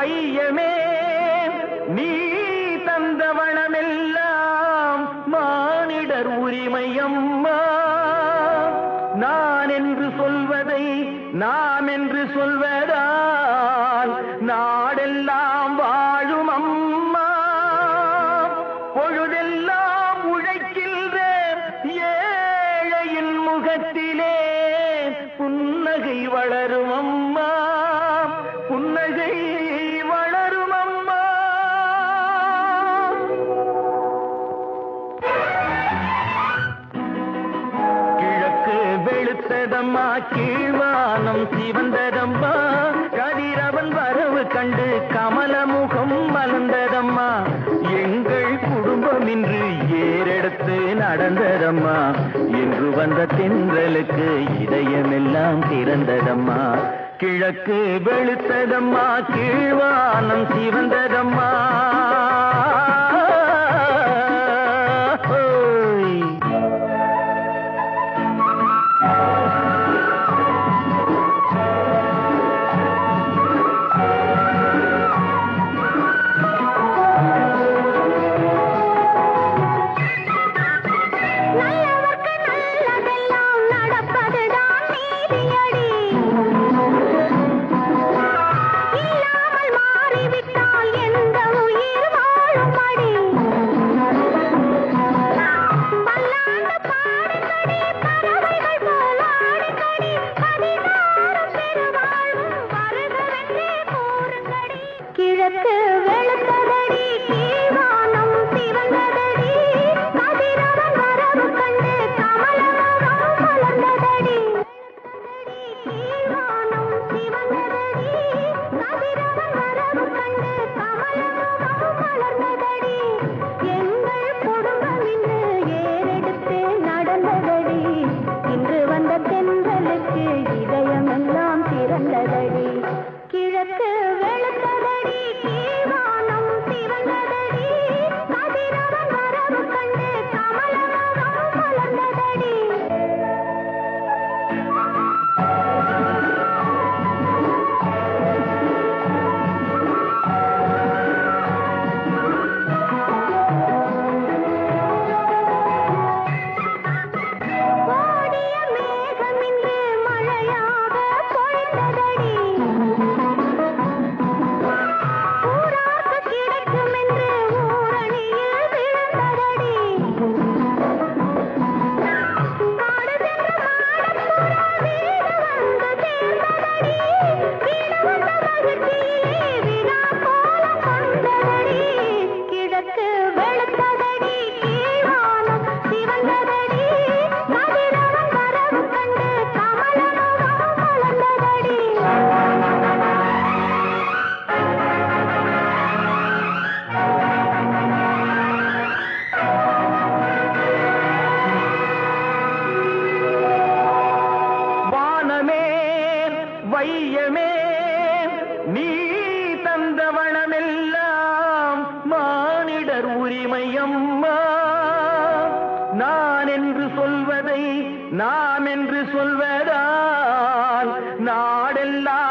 வையமே நீ தந்த வளமெல்லாம் மானிடர் உரிமை அம்மா. நான் என்று சொல்வதை நாம் என்று சொல்வதால் நாடெல்லாம் வாழும் அம்மா. பொழுதெல்லாம் உழைக்கின்ற ஏழையின் முகத்திலே புன்னகை வளரும் அம்மா, புன்னகை வளரும் அம்மா. கிழக்கு வெளுத்ததம்மா, கீழ்வானம் சிவந்ததம்மா, கதிரவன் வரவு கண்டு கமலமுகம் மலர்ந்ததம்மா. எங்கள் குடும்பம் இன்று ஏறெடுத்து நடந்ததம்மா, என்று வந்த தென்றலுக்கு இதயமெல்லாம் திறந்ததம்மா. கிழக்கு வெளுத்ததம்மா, கீழ்வானம் சிவந்ததம்மா. வையமே நீ தந்த வளமெல்லாம் மானிடர் உரிமை அம்மா. நான் என்று சொல்வதை நாம் என்று சொல்வதால் நாடெல்லாம்